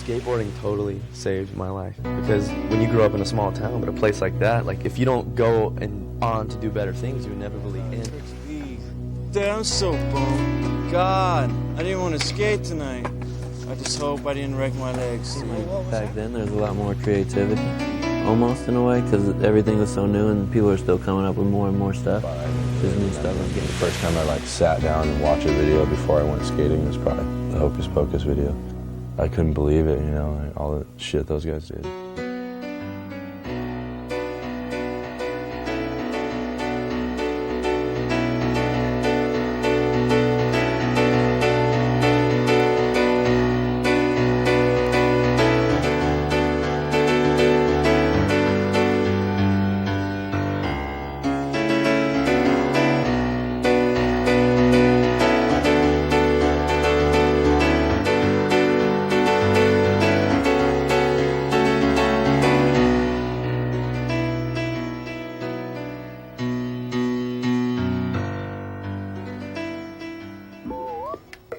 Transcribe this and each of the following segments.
Skateboarding totally saved my life, because when you grow up in a small town, but a place like that, like if you don't go and on to do better things, you inevitably end. Dude, I'm so bummed. God, I didn't want to skate tonight. I just hope I didn't wreck my legs. Back then, there was a lot more creativity, almost in a way, because everything was so new and people are still coming up with more and more stuff. There's new stuff. The first time I like sat down and watched a video before I went skating was probably the Hocus Pocus video. I couldn't believe it, you know, like all the shit those guys did.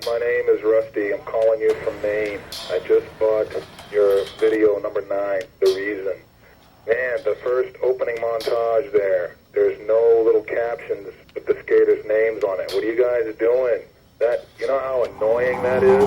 My name is Rusty. I'm calling you from Maine. I just bought your video number 9, The Reason. Man, the first opening montage there, there's no little captions with the skaters' names on it. What are you guys doing? That, you know how annoying that is?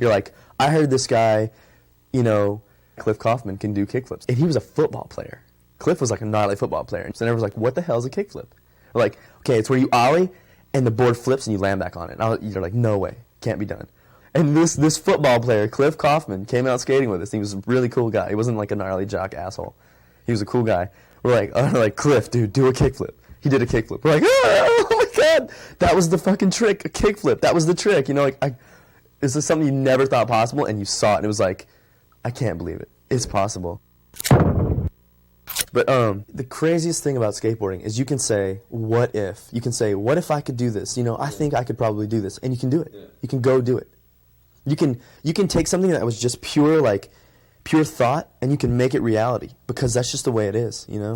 You're like, I heard this guy, you know, Cliff Kaufman can do kickflips. And he was a football player. Cliff was like a gnarly football player. And so everyone's like, what the hell is a kickflip? We're like, okay, it's where you ollie and the board flips and you land back on it. And you're like, no way, can't be done. And this football player, Cliff Kaufman, came out skating with us. He was a really cool guy. He wasn't like a gnarly jock asshole. He was a cool guy. We're like, Cliff, dude, do a kickflip. He did a kickflip. We're like, oh my God, that was the fucking trick, a kickflip. That was the trick. You know, like, this is something you never thought possible, and you saw it, and it was like, I can't believe it. It's possible. But the craziest thing about skateboarding is you can say, what if? You can say, what if I could do this? You know, I think I could probably do this. And you can do it. Yeah. You can go do it. You can take something that was just pure thought, and you can make it reality, because that's just the way it is, you know?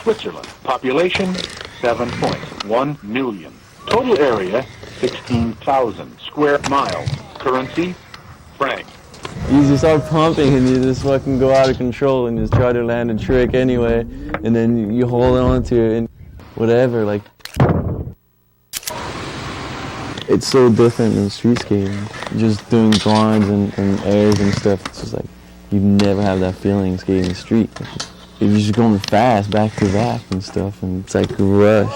Switzerland. Population, 7.1 million. Total area, 16,000 square miles. Currency, franc. You just start pumping and you just fucking go out of control and just try to land a trick anyway, and then you hold on to it and whatever, like. It's so different than street skating. Just doing grinds and airs and stuff, it's just like, you never have that feeling skating street. You're just going fast, back to back and stuff, and it's like a rush.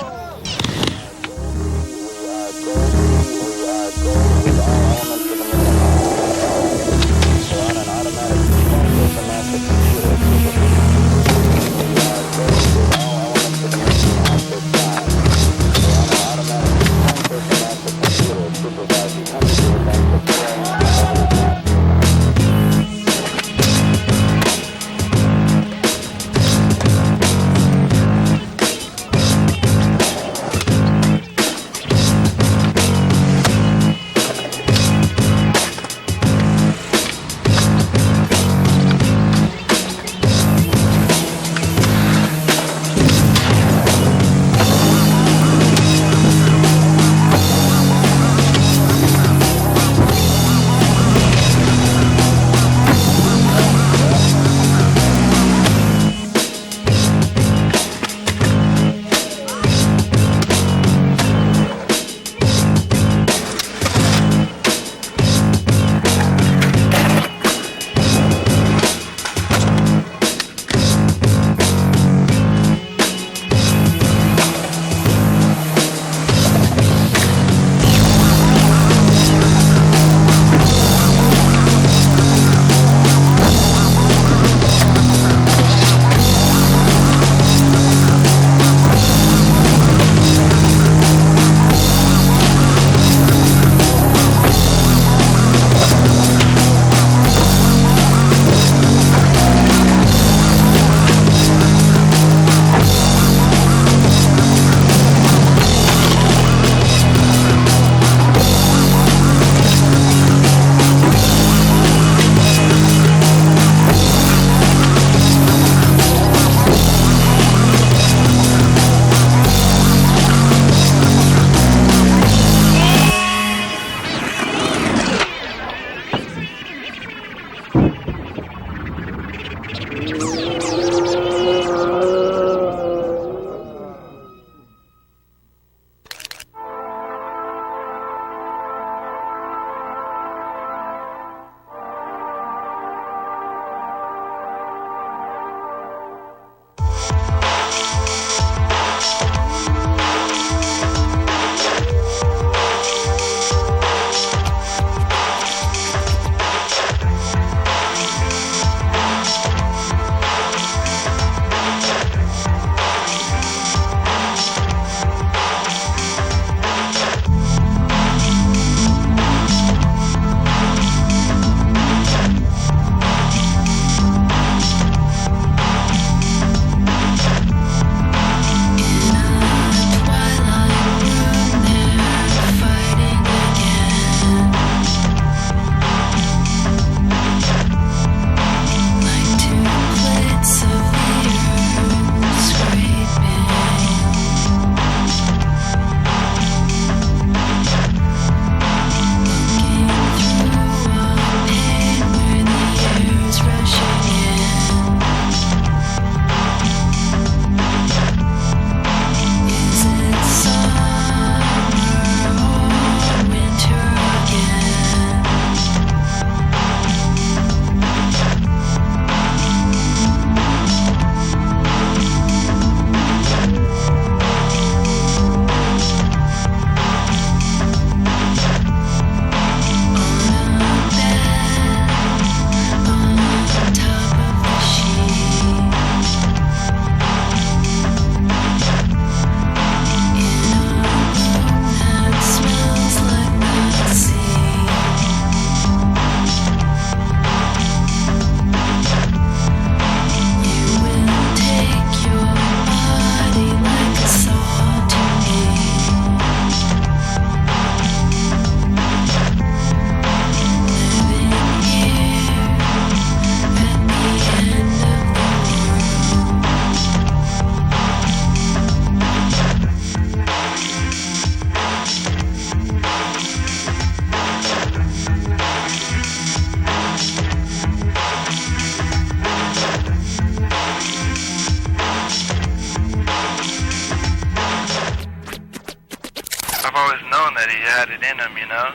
had it in them, you know?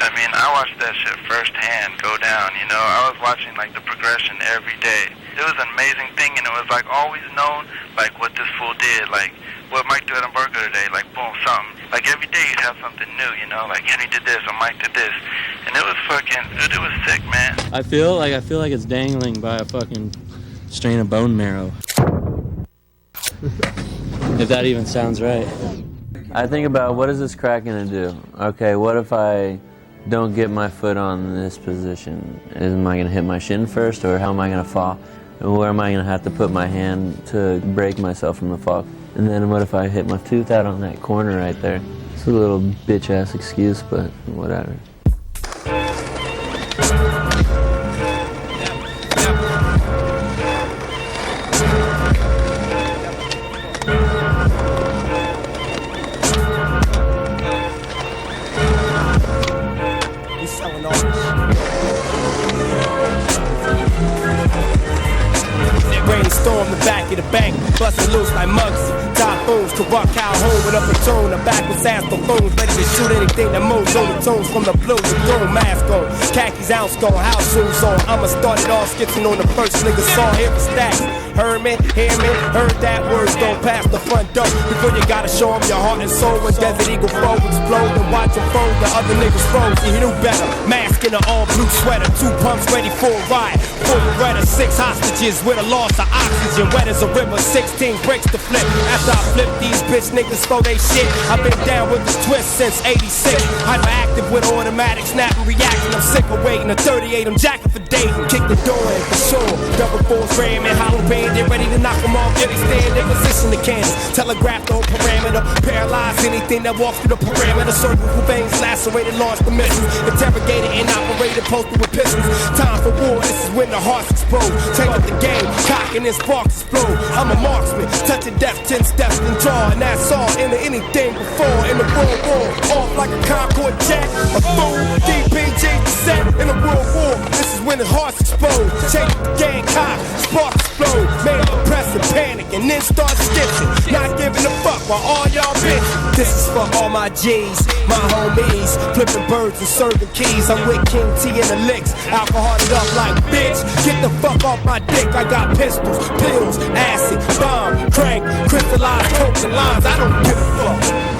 I mean, I watched that shit firsthand go down, you know? I was watching, like, the progression every day. It was an amazing thing, and it was, like, always known, like, what this fool did. Like, what Mike did on Burger today, like, boom, something. Like, every day you'd have something new, you know? Like, Henry did this, or Mike did this. And it was fucking, it was sick, man. I feel like it's dangling by a fucking strain of bone marrow. If that even sounds right. I think about, what is this crack gonna do? Okay, what if I don't get my foot on this position? Am I gonna hit my shin first, or how am I gonna fall? And where am I gonna have to put my hand to break myself from the fall? And then what if I hit my tooth out on that corner right there? It's a little bitch-ass excuse, but whatever. Brainstorm the back of the bank, bustin' loose like mugs. Typhoons, corrupt Calhoun with a platoon of backwards ass buffoons, ready to shoot anything that moves on the tunes from the blue. The doom mask on, khakis ounce gone, house shoes on. I'ma start it off skipping on the first nigga song. Here for stacks. Heard me, hear me, heard that words don't pass the front door. Before you gotta show them your heart and soul. When Desert Eagle flow explode and watch them fold, the other niggas froze. You knew better. Mask in an all blue sweater, 2 pumps ready for a ride. 4 Beretta, 6 hostages with a loss of oxygen. Wet as a river, 16 breaks to flip. After I flip these bitch niggas for they shit, I've been down with the twist since 86. Hyperactive with automatic snapping reaction. I'm sick of waiting. A 38, I'm jacking for dating. Kick the door in for sure. Double force ramming, hollow band, they ready to knock them off. Yeah, they stand in position to cannons. Telegraph the whole parameter. Paralyze anything that walks through the parameter. Cervical veins lacerated, launched the missiles. Interrogated and operated, posted with pistols. Time for war, this is when the hearts explode. Take up the game, cocking and sparks explode. I'm a marksman, touching death, 10 steps and draw. And that's all into anything before in the World War. Off like a Concorde jet, a fool. DPG set in the World War. This is when the hearts explode. Take up the game, cock, sparks explode. Man, press and panic and then start stitching. Not giving a fuck while all y'all bitch. This is for all my G's, my homies. Flipping birds and serving keys. I'm with King T and the licks. Alcoholed up like bitch. Get the fuck off my dick. I got pistols, pills, acid, bomb, crank, crystallized coke and lines. I don't give a fuck.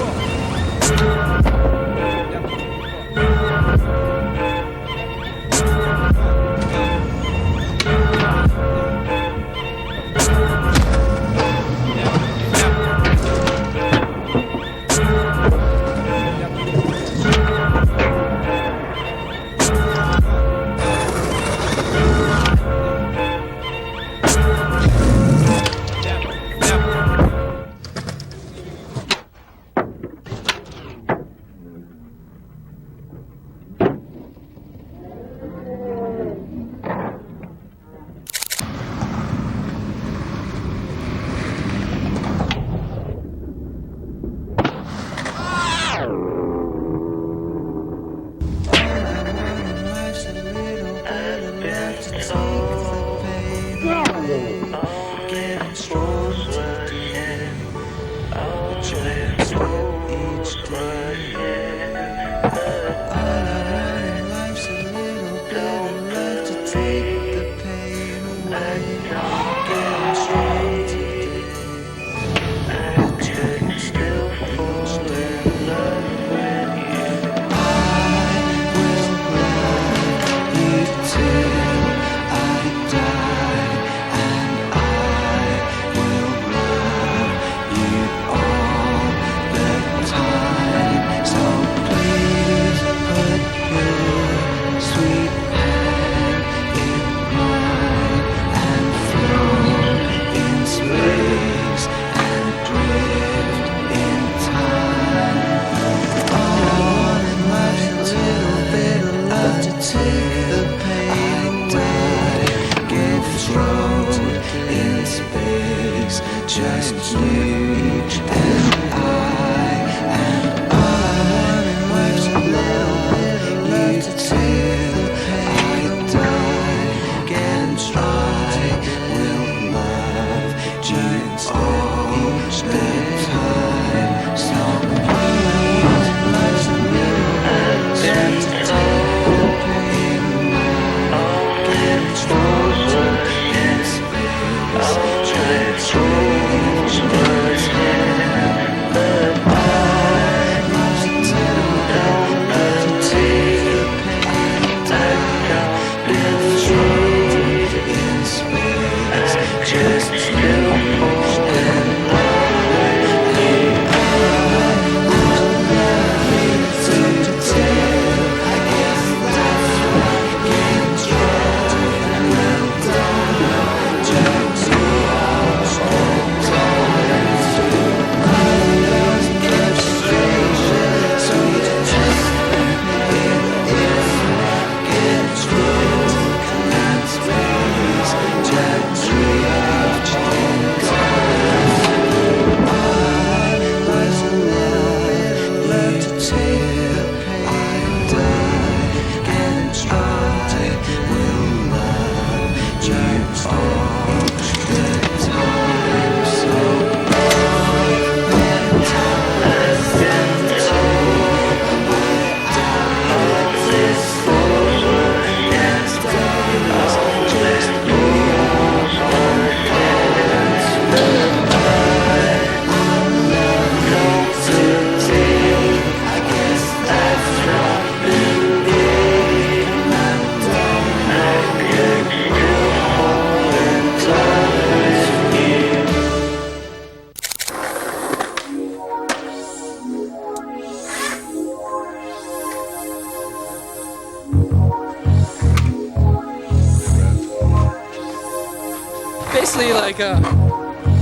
honestly, like,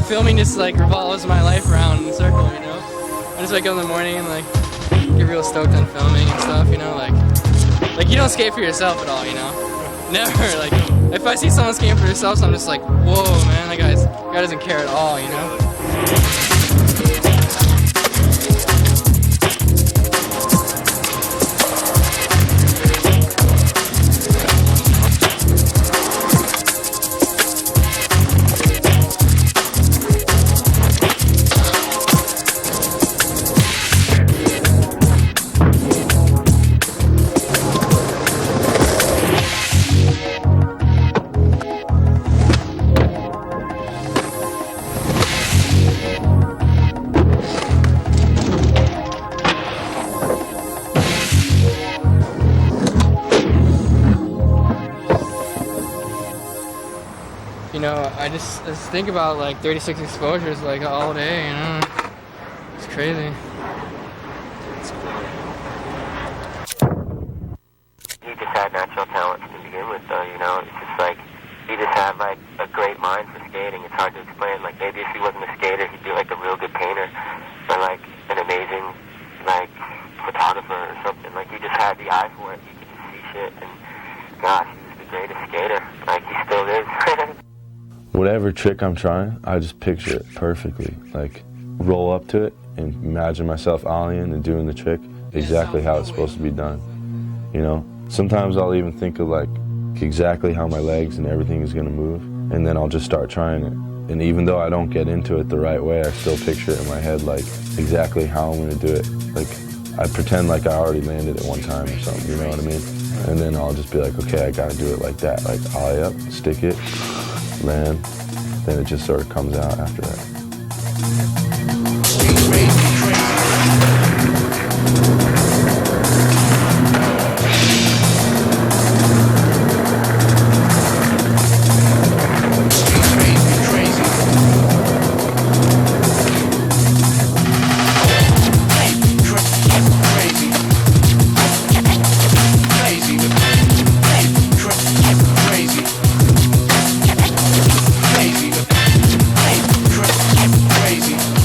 filming just, like, revolves my life around in a circle, you know? I just wake up in the morning and, like, get real stoked on filming and stuff, you know? Like you don't skate for yourself at all, you know? Never, like, if I see someone skating for themselves, I'm just like, whoa, man, that guy doesn't care at all, you know? You know, I just think about like 36 exposures like all day, you know. It's crazy. He just had natural talent to begin with, though, you know. It's just like, he just had like a great mind for skating. It's hard to explain. Like, maybe if he wasn't a skater, he'd be like a real good painter, or like an amazing like photographer or something. Like, he just had the eye for it. He could just see shit, and gosh, he was the greatest skater. Like, he still is. Whatever trick I'm trying, I just picture it perfectly. Like, roll up to it and imagine myself ollieing and doing the trick exactly how it's supposed to be done. You know, sometimes I'll even think of like exactly how my legs and everything is gonna move, and then I'll just start trying it. And even though I don't get into it the right way, I still picture it in my head like exactly how I'm gonna do it. Like, I pretend like I already landed it one time or something, you know what I mean? And then I'll just be like, okay, I gotta do it like that. Like, ollie up, stick it, land, then it just sort of comes out after that. Crazy.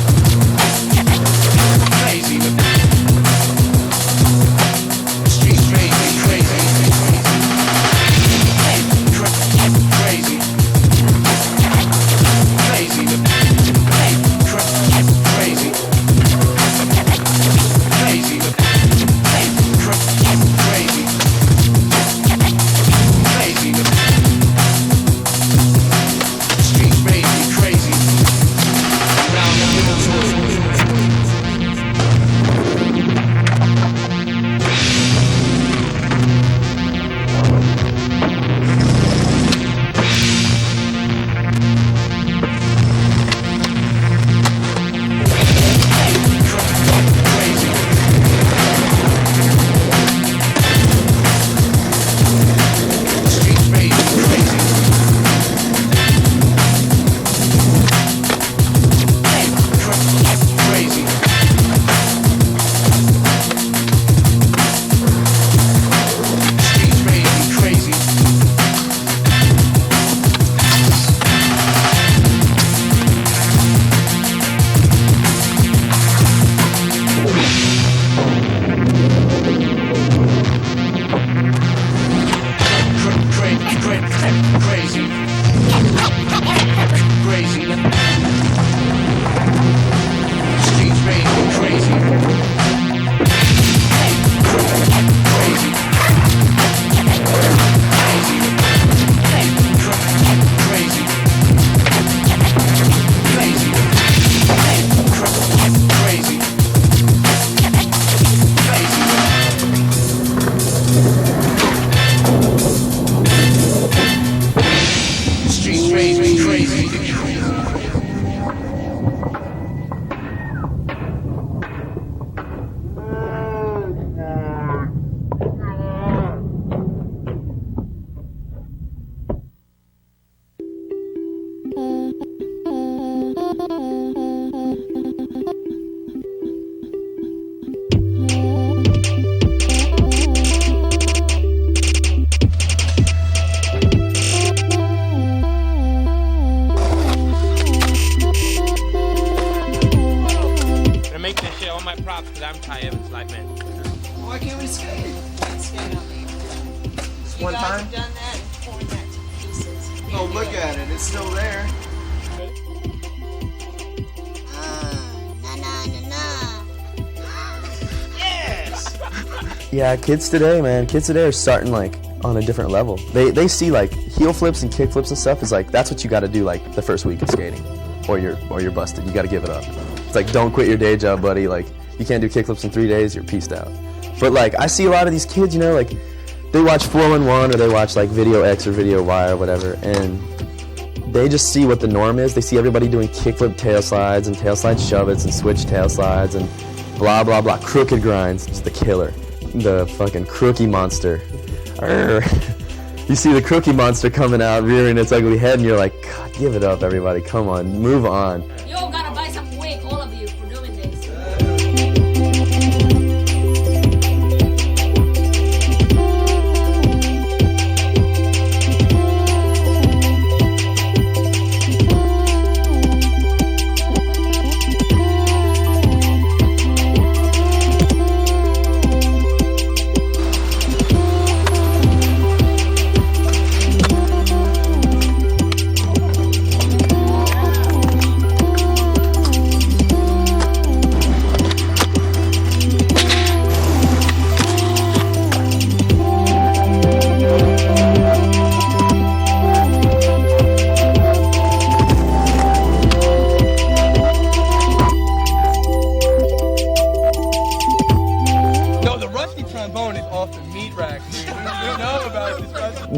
Just one time? Done that and torn that to pieces. Oh, look at it. It's still there. Yes! Yeah, kids today, man. Kids today are starting like on a different level. They see like heel flips and kick flips and stuff is like that's what you got to do like the first week of skating, or you're busted. You got to give it up. It's like don't quit your day job, buddy. Like you can't do kick flips in 3 days. You're pieced out. But like I see a lot of these kids, you know, like they watch 411 or they watch like Video X or Video Y or whatever, and they just see what the norm is. They see everybody doing kickflip tail slides and tail slide shove-its and switch tail slides and blah, blah, blah. Crooked grinds. It's the killer. The fucking crookie monster. Arr. You see the crookie monster coming out, rearing its ugly head, and you're like, God, give it up, everybody. Come on, move on. You all gotta buy some wig, all of you, for doing this.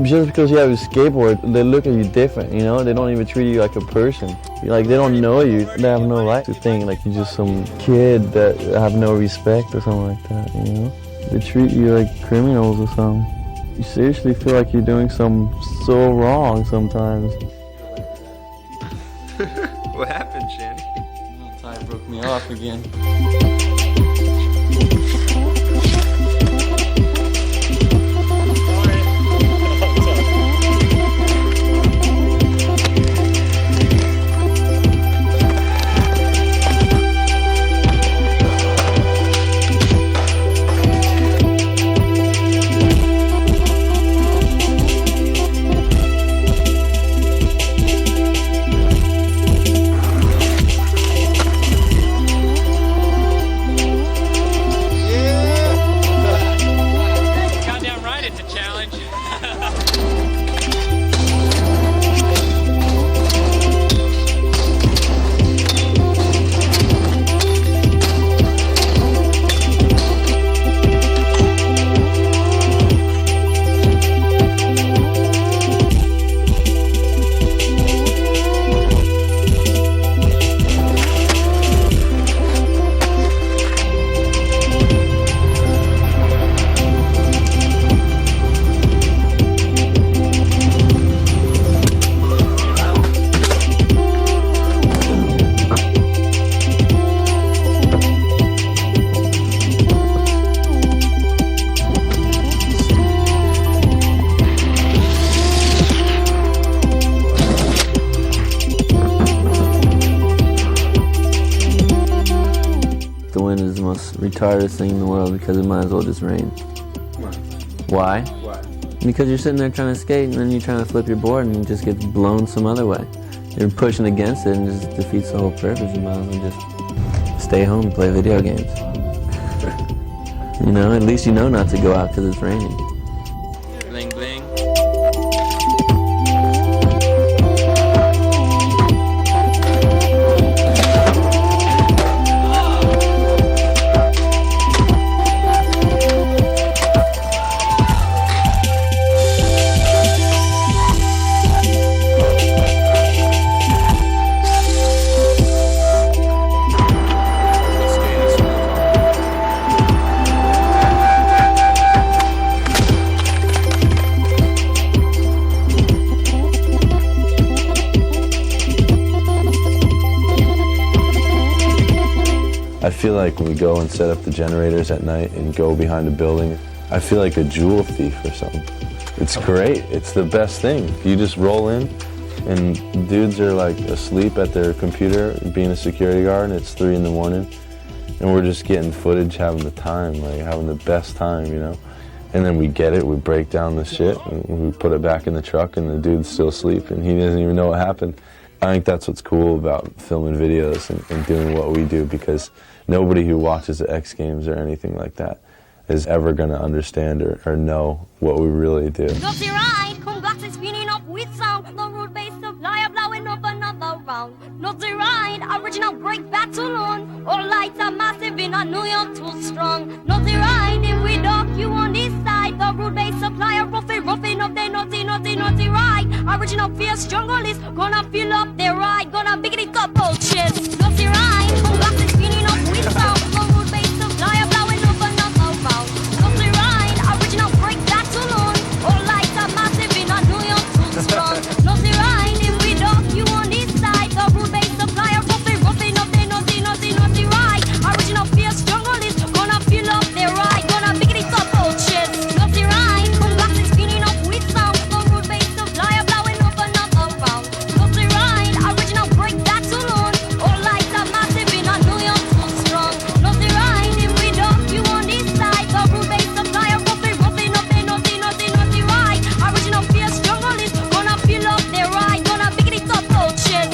Just because you have a skateboard, they look at you different, you know? They don't even treat you like a person. Like, they don't know you. They have no right to think like you're just some kid that have no respect or something like that, you know? They treat you like criminals or something. You seriously feel like you're doing something so wrong sometimes. What happened, Shanny? Ty broke me off again. Retarded thing in the world because it might as well just rain. Why? Why? Because you're sitting there trying to skate and then you're trying to flip your board and it just gets blown some other way. You're pushing against it and it just defeats the whole purpose. You might as well just stay home and play video games. You know, at least you know not to go out because it's raining. Bling bling. I feel like when we go and set up the generators at night and go behind a building, I feel like a jewel thief or something. It's great. It's the best thing. You just roll in and dudes are like asleep at their computer being a security guard and it's 3 in the morning and we're just getting footage, having the time, like having the best time, you know? And then we get it, we break down the shit, and we put it back in the truck, and the dude's still asleep, and he doesn't even know what happened. I think that's what's cool about filming videos and doing what we do, because nobody who watches the X Games or anything like that is ever going to understand or know what we really do. Dirty ride, come back to spinning up with sound. The road base supplier blowing up another round. Dirty ride, original break battle on. All lights are massive and I know you're too strong. Dirty ride, if we dock you on this side. The road base supplier roughing up the naughty ride. Original fierce jungle is gonna fill up their ride. Gonna big it up bullshit. Dirty ride, come back to spinning up with sound. The road base supplier blowing up another round. Dirty ride, original break battle on. All lights are massive and I know you're too strong. Dirty ride, if we dock you on this side. The road base supplier roughing up the naughty ride. Original fierce jungle is gonna fill up their ride. Gonna big it up bullshit. Dirty ride, come back to spinning up with sound. The road base supplier blowing up another round. Dirty ride, original break battle on. All lights are massive and I know you're too strong. Dirty ride, if we dock you on this side. The road base supplier roughing up the naughty ride. Original fierce jungle is gonna fill up their ride. Gonna big it up bullshit.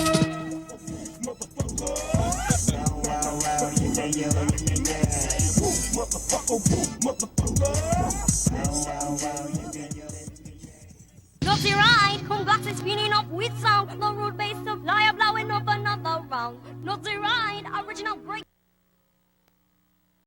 Dirty ride, come back to spinning up with sound. The road base supplier blowing up another round. Dirty ride, original break.